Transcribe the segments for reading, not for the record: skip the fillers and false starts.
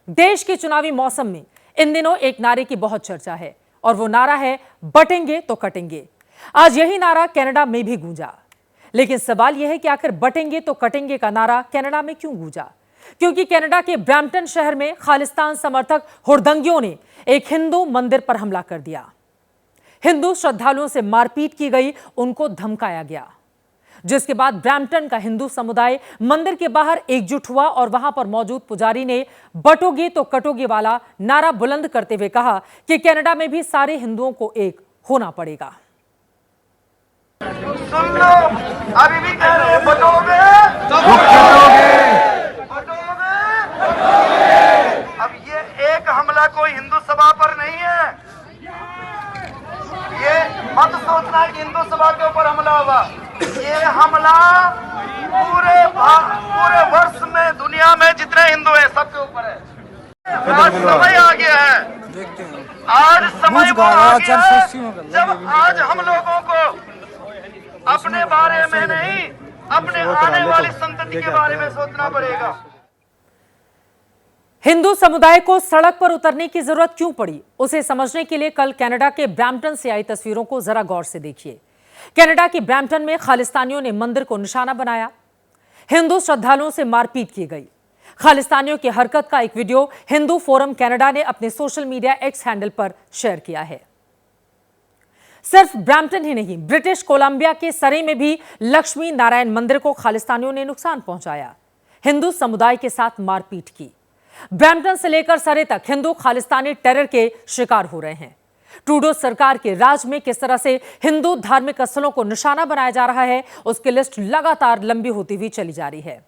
देश के चुनावी मौसम में इन दिनों एक नारे की बहुत चर्चा है और वो नारा है बटेंगे तो कटेंगे। आज यही नारा कनाडा में भी गूंजा, लेकिन सवाल यह है कि आखिर बटेंगे तो कटेंगे का नारा कनाडा में क्यों गूंजा? क्योंकि कनाडा के ब्रैम्पटन शहर में खालिस्तान समर्थक हुड़दंगियों ने एक हिंदू मंदिर पर हमला कर दिया। हिंदू श्रद्धालुओं से मारपीट की गई, उनको धमकाया गया, जिसके बाद ब्रैम्पटन का हिंदू समुदाय मंदिर के बाहर एकजुट हुआ और वहां पर मौजूद पुजारी ने बटोगे तो कटोगे वाला नारा बुलंद करते हुए कहा कि कनाडा में भी सारे हिंदुओं को एक होना पड़ेगा। सुन लो, अभी भी कह रहे हैं बटोगे तो बटोगे। अब ये एक हमला कोई हिंदू सभा पर नहीं है। ये मत सोचना कि हिंदू सभा के ऊपर हमला होगा। ये हमला पूरे वर्ष में दुनिया में जितने हिंदू हैं सबके ऊपर है। आज समय आ गया है, आज समय वो आ गया है जब आज हम लोगों को अपने बारे में नहीं, अपने आने वाली संतति के बारे में सोचना पड़ेगा। हिंदू समुदाय को सड़क पर उतरने की जरूरत क्यों पड़ी, उसे समझने के लिए कल कनाडा के ब्रैम्पटन से आई तस्वीरों को जरा गौर से देखिए। कनाडा के ब्रैम्पटन में खालिस्तानियों ने मंदिर को निशाना बनाया, हिंदू श्रद्धालुओं से मारपीट की गई। खालिस्तानियों की हरकत का एक वीडियो हिंदू फोरम कनाडा ने अपने सोशल मीडिया एक्स हैंडल पर शेयर किया है। सिर्फ ब्रैम्पटन ही नहीं, ब्रिटिश कोलंबिया के सरे में भी लक्ष्मी नारायण मंदिर को खालिस्तानियों ने नुकसान पहुंचाया, हिंदू समुदाय के साथ मारपीट की। ब्रैम्पटन से लेकर सरे तक हिंदू खालिस्तानी टेरर के शिकार हो रहे हैं। ट्रूडो सरकार के राज में किस तरह से हिंदू धार्मिक स्थलों को निशाना बनाया जा रहा है, उसकी लिस्ट लगातार लंबी होती हुई चली जा रही है।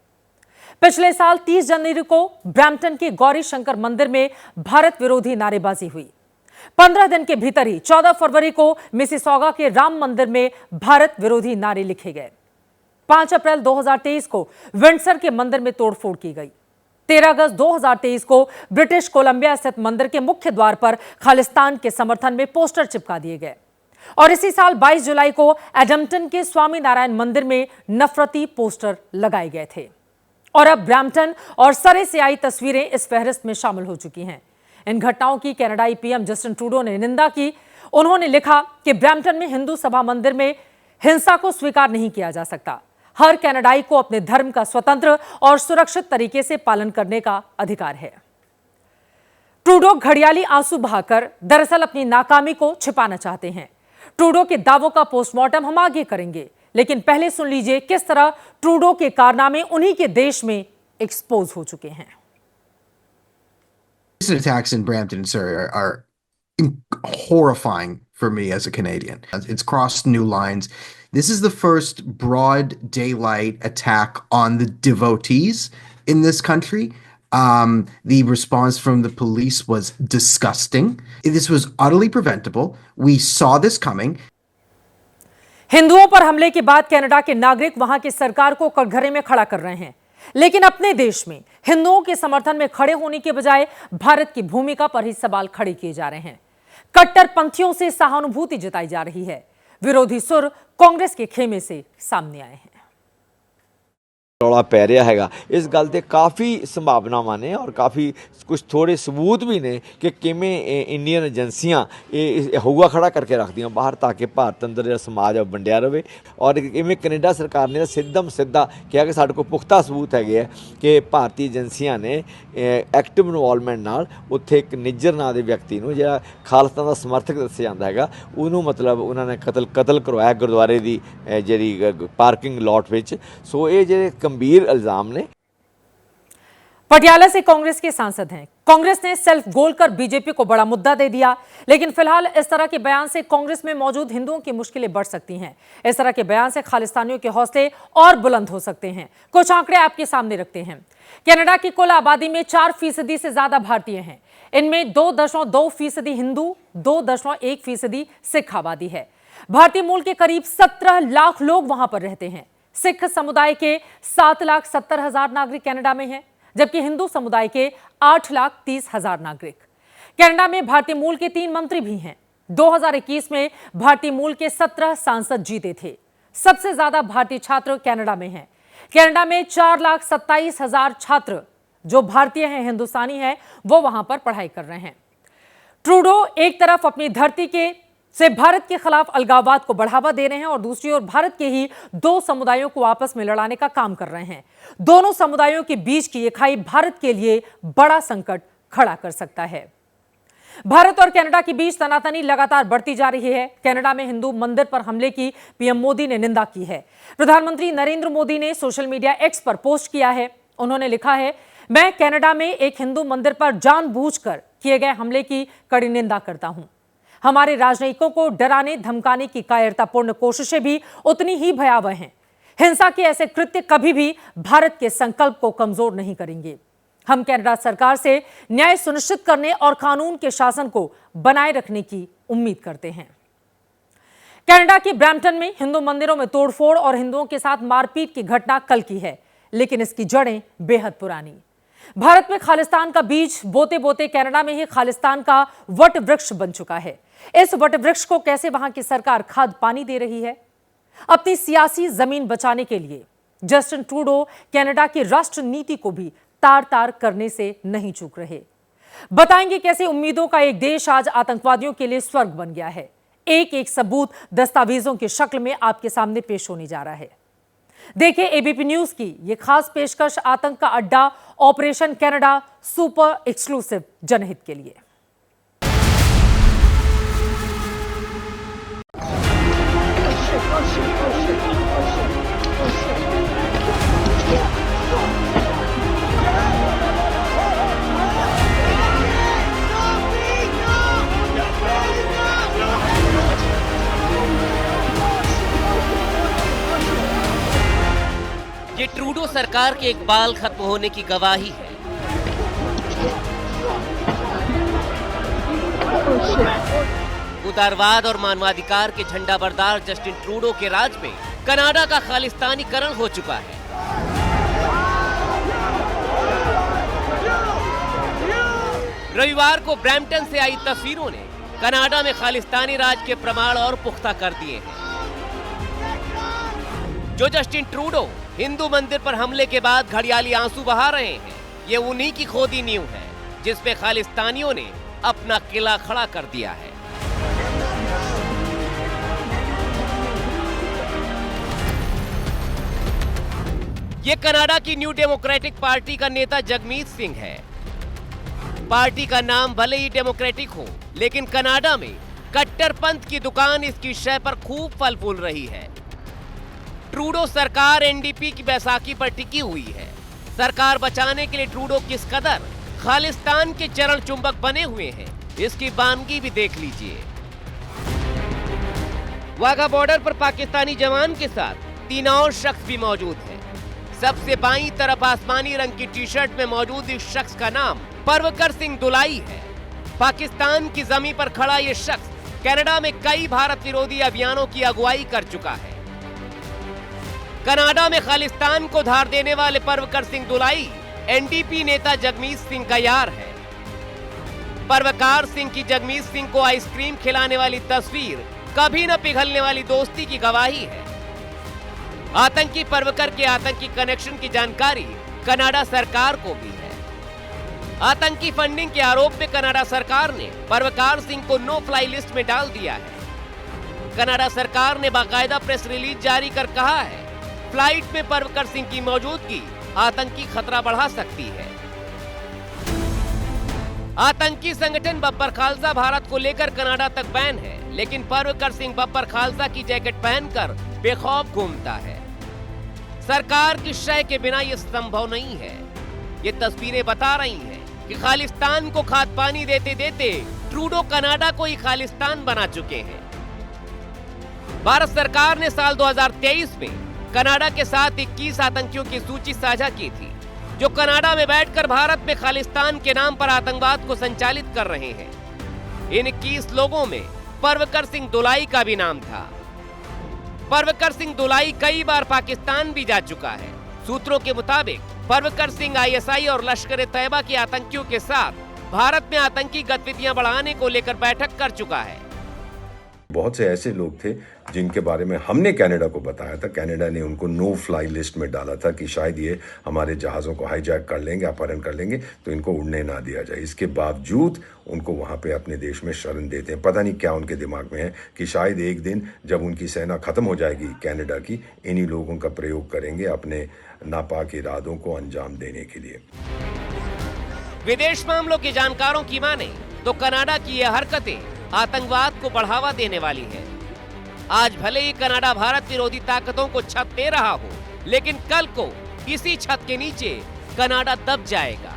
पिछले साल 30 जनवरी को ब्रैम्पटन के गौरी शंकर मंदिर में भारत विरोधी नारेबाजी हुई। 15 दिन के भीतर ही 14 फरवरी को मिसिसॉगा के राम मंदिर में भारत विरोधी नारे लिखे गए। 5 अप्रैल 2023 को विंडसर के मंदिर में तोड़फोड़ की गई। 13 अगस्त 2023 को ब्रिटिश कोलंबिया स्थित मंदिर के मुख्य द्वार पर खालिस्तान के समर्थन में पोस्टर चिपका दिए गए और इसी साल 22 जुलाई को एडम्पटन के स्वामी नारायण मंदिर में नफरती पोस्टर लगाए गए थे। और अब ब्रैम्पटन और सरे से आई तस्वीरें इस फहरिस्त में शामिल हो चुकी हैं। इन घटनाओं की कनाडाई पीएम जस्टिन ट्रूडो ने निंदा की। उन्होंने लिखा कि ब्रैम्पटन में हिंदू सभा मंदिर में हिंसा को स्वीकार नहीं किया जा सकता। हर कनाडाई को अपने धर्म का स्वतंत्र और सुरक्षित तरीके से पालन करने का अधिकार है। ट्रूडो घड़ियाली आंसू बहाकर दरअसल अपनी नाकामी को छिपाना चाहते हैं। ट्रूडो के दावों का पोस्टमार्टम हम आगे करेंगे, लेकिन पहले सुन लीजिए किस तरह ट्रूडो के कारनामे उन्हीं के देश में एक्सपोज हो चुके हैं। Recent attacks in Brampton, sir, are horrifying for me as a Canadian. It's crossed new lines. This is the first broad daylight attack on the devotees in this country. The response from the police was disgusting. This was utterly preventable. We saw this coming. हिंदुओं पर हमले के बाद Canada के नागरिक वहां की सरकार को कटघरे में खड़ा कर रहे हैं, लेकिन अपने देश में हिंदुओं के समर्थन में खड़े होने के बजाय भारत की भूमिका पर ही सवाल खड़े किए जा रहे हैं। कट्टरपंथियों से सहानुभूति जताई जा रही है। विरोधी सुर कांग्रेस के खेमे से सामने आए हैं। रौला पै रहा हैगा, इस गल ते काफ़ी संभावनावां ने और काफ़ी कुछ थोड़े सबूत भी ने कि किमें इंडियन एजेंसियां हुआ खड़ा करके रखदियां बाहर ताकि भारत अंदर जो समाज है वंडिया रहे। और इवें कनेडा सरकार ने सिद्धा कहा कि साडे कोल पुख्ता सबूत है कि भारतीय एजेंसियां ने एक्टिव इनवॉल्वमेंट नाल उत्थे एक निज्जर नां दे व्यक्ति नूं जिहड़ा खालिस्तान दा समर्थक दस्सिया जांदा हैगा, उहनूं मतलब उन्होंने कतल करवाया गुरुद्वारे दी जिहड़ी पार्किंग लॉट विच। सो ये जिहड़े गंभीर इल्जाम ने। पटियाला से कांग्रेस के सांसद हैं। कांग्रेस ने सेल्फ गोल कर बीजेपी को बड़ा मुद्दा दे दिया, लेकिन फिलहाल इस तरह के बयान से कांग्रेस में मौजूद हिंदुओं की मुश्किलें बढ़ सकती हैं। इस तरह के बयान से खालिस्तानियों के हौसले और बुलंद हो सकते हैं। कुछ आंकड़े आपके सामने रखते हैं। कनाडा की कुल आबादी में 4% से ज्यादा भारतीय हैं। इनमें 2.2% हिंदू, 2.1% सिख आबादी है। भारतीय मूल के करीब 17 लाख लोग वहां पर रहते हैं। सिख समुदाय के 7,70,000 नागरिक कनाडा में हैं, जबकि हिंदू समुदाय के 8,30,000 नागरिक। कनाडा में भारतीय मूल के 3 मंत्री भी हैं। 2021 में भारतीय मूल के 17 सांसद जीते थे। सबसे ज्यादा भारतीय छात्र कनाडा में हैं। कनाडा में 4,27,000 छात्र जो भारतीय हैं, हिंदुस्तानी हैं, वो वहां पर पढ़ाई कर रहे हैं। ट्रूडो एक तरफ अपनी धरती से भारत के खिलाफ अलगाववाद को बढ़ावा दे रहे हैं और दूसरी ओर भारत के ही दो समुदायों को आपस में लड़ाने का काम कर रहे हैं। दोनों समुदायों के बीच की ये खाई भारत के लिए बड़ा संकट खड़ा कर सकता है। भारत और कनाडा के बीच तनातनी लगातार बढ़ती जा रही है। कनाडा में हिंदू मंदिर पर हमले की पीएम मोदी ने निंदा की है। प्रधानमंत्री नरेंद्र मोदी ने सोशल मीडिया एक्स पर पोस्ट किया है। उन्होंने लिखा है, मैं कनाडा में एक हिंदू मंदिर पर जानबूझकर किए गए हमले की कड़ी निंदा करता हूं। हमारे राजनयिकों को डराने धमकाने की कायरतापूर्ण कोशिशें भी उतनी ही भयावह हैं। हिंसा के ऐसे कृत्य कभी भी भारत के संकल्प को कमजोर नहीं करेंगे। हम कनाडा सरकार से न्याय सुनिश्चित करने और कानून के शासन को बनाए रखने की उम्मीद करते हैं। कनाडा के ब्रैम्पटन में हिंदू मंदिरों में तोड़फोड़ और हिंदुओं के साथ मारपीट की घटना कल की है, लेकिन इसकी जड़ें बेहद पुरानी। भारत में खालिस्तान का बीज बोते बोते कनाडा में ही खालिस्तान का वट वृक्ष बन चुका है। इस वट वृक्ष को कैसे वहां की सरकार खाद पानी दे रही है? अपनी सियासी जमीन बचाने के लिए जस्टिन ट्रूडो कनाडा की राष्ट्र नीति को भी तार तार करने से नहीं चूक रहे। बताएंगे कैसे उम्मीदों का एक देश आज आतंकवादियों के लिए स्वर्ग बन गया है। एक एक सबूत दस्तावेजों की शक्ल में आपके सामने पेश होने जा रहा है। देखिए एबीपी न्यूज की यह खास पेशकश आतंक का अड्डा ऑपरेशन कनाडा सुपर एक्सक्लूसिव जनहित के लिए। ये ट्रूडो सरकार के एक बाल खत्म होने की गवाही है। उदारवाद और मानवाधिकार के झंडा बरदार जस्टिन ट्रूडो के राज में कनाडा का खालिस्तानीकरण हो चुका है। रविवार को ब्रैम्पटन से आई तस्वीरों ने कनाडा में खालिस्तानी राज के प्रमाण और पुख्ता कर दिए हैं। जो जस्टिन ट्रूडो हिंदू मंदिर पर हमले के बाद घड़ियाली आंसू बहा रहे हैं, ये उन्हीं की खोदी नींव है जिसपे खालिस्तानियों ने अपना किला खड़ा कर दिया है। ये कनाडा की न्यू डेमोक्रेटिक पार्टी का नेता जगमीत सिंह है। पार्टी का नाम भले ही डेमोक्रेटिक हो, लेकिन कनाडा में कट्टरपंथ की दुकान इसकी शय पर खूब फल फूल रही है। ट्रूडो सरकार एनडीपी की बैसाखी पर टिकी हुई है। सरकार बचाने के लिए ट्रूडो किस कदर खालिस्तान के चरण चुंबक बने हुए हैं, इसकी बानगी भी देख लीजिए। वाघा बॉर्डर पर पाकिस्तानी जवान के साथ 3 और शख्स भी मौजूद हैं। सबसे बाईं तरफ आसमानी रंग की टी शर्ट में मौजूद इस शख्स का नाम परवकर सिंह दुलाई है। पाकिस्तान की जमीन पर खड़ा ये शख्स कनाडा में कई भारत विरोधी अभियानों की अगुवाई कर चुका है। कनाडा में खालिस्तान को धार देने वाले परवकर सिंह दुलाई एनडीपी नेता जगमीत सिंह का यार है। परवकार सिंह की जगमीत सिंह को आइसक्रीम खिलाने वाली तस्वीर कभी न पिघलने वाली दोस्ती की गवाही है। आतंकी परवकर के आतंकी कनेक्शन की जानकारी कनाडा सरकार को भी है। आतंकी फंडिंग के आरोप में कनाडा सरकार ने परवकार सिंह को नो फ्लाई लिस्ट में डाल दिया है। कनाडा सरकार ने बाकायदा प्रेस रिलीज जारी कर कहा है, फ्लाइट में परवकर सिंह की मौजूदगी आतंकी खतरा बढ़ा सकती है। आतंकी संगठन बब्बर खालसा भारत को लेकर कनाडा तक बैन है, लेकिन परवकर सिंह बब्बर खालसा की जैकेट पहनकर बेखौफ घूमता है। सरकार की शय के बिना यह संभव नहीं है। ये तस्वीरें बता रही हैं कि खालिस्तान को खाद पानी देते देते ट्रूडो कनाडा को ही खालिस्तान बना चुके हैं। भारत सरकार ने साल 2023 में कनाडा के साथ 21 आतंकियों की सूची साझा की थी, जो कनाडा में बैठकर भारत में खालिस्तान के नाम पर आतंकवाद को संचालित कर रहे हैं। इन 21 लोगों में परवकर सिंह दुलाई का भी नाम था। परवकर सिंह दुलाई कई बार पाकिस्तान भी जा चुका है। सूत्रों के मुताबिक परवकर सिंह आईएसआई और लश्कर ए तैयबा के आतंकियों के साथ भारत में आतंकी गतिविधियां बढ़ाने को लेकर बैठक कर चुका है। बहुत से ऐसे लोग थे जिनके बारे में हमने कनाडा को बताया था। कनाडा ने उनको नो फ्लाई लिस्ट में डाला था कि शायद ये हमारे जहाज़ों को हाईजैक कर लेंगे, अपहरण कर लेंगे, तो इनको उड़ने ना दिया जाए। इसके बावजूद उनको वहाँ पे अपने देश में शरण देते हैं। पता नहीं क्या उनके दिमाग में है कि शायद एक दिन जब उनकी सेना ख़त्म हो जाएगी कनाडा की, इन्हीं लोगों का प्रयोग करेंगे अपने नापाक इरादों को अंजाम देने के लिए। विदेश मामलों के जानकारों की माने तो कनाडा की यह हरकतें आतंकवाद को बढ़ावा देने वाली है। आज भले ही कनाडा भारत विरोधी ताकतों को छत दे रहा हो, लेकिन कल को इसी छत के नीचे कनाडा दब जाएगा।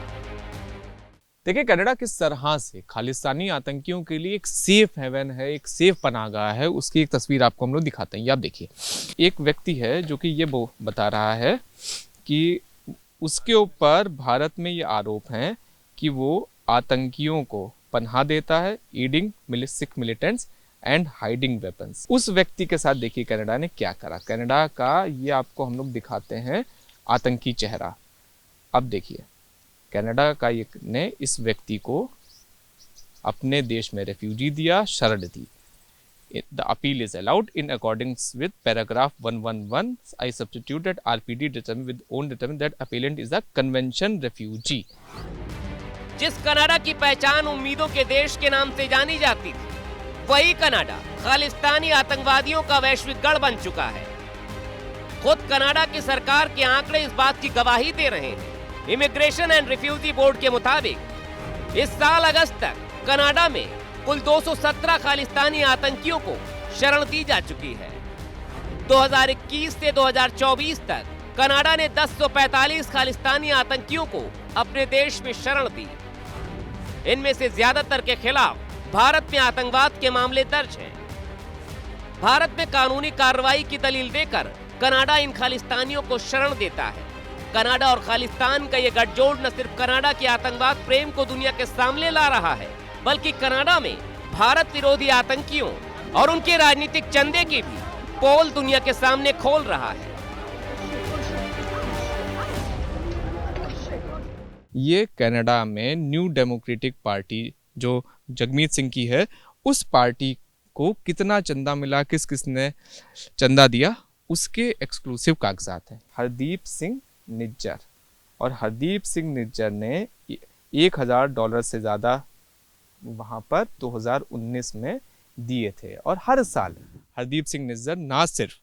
देखिए कनाडा किस तरह से खालिस्तानी आतंकियों के लिए एक सेफ हेवन है, एक सेफ पनाहगाह है, उसकी एक तस्वीर आपको हम लोग दिखाते हैं। ये आप देखिए, एक व्यक्ति है जो कि ये वो बता रहा है कि उसके ऊपर भारत में ये आरोप हैं कि वो आतंकियों को पनाह देता है, aiding Sikh militants and hiding weapons. उस व्यक्ति के साथ देखिए कनाडा ने क्या करा। कनाडा का ये आपको हम लोग दिखाते हैं आतंकी चेहरा। अब देखिए कनाडा का ये ने इस व्यक्ति को अपने देश में रेफ्यूजी दिया, शरण दी। The appeal is allowed in accordance with paragraph 111. I substituted RPD determined with own determined that appellant is a convention refugee. जिस कनाडा की पहचान उम्मीदों के देश के नाम से जानी जाती थी, वही कनाडा खालिस्तानी आतंकवादियों का वैश्विक गढ़ बन चुका है। खुद कनाडा की सरकार के आंकड़े इस बात की गवाही दे रहे हैं। इमिग्रेशन एंड रिफ्यूजी बोर्ड के मुताबिक इस साल अगस्त तक कनाडा में कुल 217 खालिस्तानी आतंकियों को शरण दी जा चुकी है। 2021 से 2024 तक कनाडा ने 1045 खालिस्तानी आतंकियों को अपने देश में शरण दी। इनमें से ज्यादातर के खिलाफ भारत में आतंकवाद के मामले दर्ज हैं। भारत में कानूनी कार्रवाई की दलील देकर कनाडा इन खालिस्तानियों को शरण देता है। कनाडा और खालिस्तान का ये गठजोड़ न सिर्फ कनाडा के आतंकवाद प्रेम को दुनिया के सामने ला रहा है, बल्कि कनाडा में भारत विरोधी आतंकियों और उनके राजनीतिक चंदे की भी पोल दुनिया के सामने खोल रहा है। ये कनाडा में न्यू डेमोक्रेटिक पार्टी जो जगमीत सिंह की है, उस पार्टी को कितना चंदा मिला, किस किस ने चंदा दिया, उसके एक्सक्लूसिव कागजात हैं। हरदीप सिंह निज्जर, और हरदीप सिंह निज्जर ने $1000 से ज़्यादा वहाँ पर 2019 में दिए थे। और हर साल हरदीप सिंह निज्जर ना सिर्फ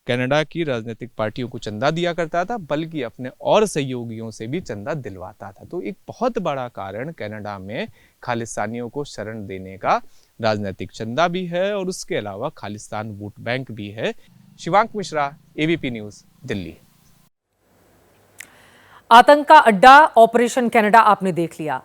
कनाडा की राजनीतिक पार्टियों को चंदा दिया करता था, बल्कि अपने और सहयोगियों से भी चंदा दिलवाता था। तो एक बहुत बड़ा कारण कनाडा में खालिस्तानियों को शरण देने का राजनीतिक चंदा भी है, और उसके अलावा खालिस्तान वोट बैंक भी है। Shivank Mishra, ABP news, Delhi. आतंक का अड्डा ऑपरेशन कनाडा आपने देख लिया।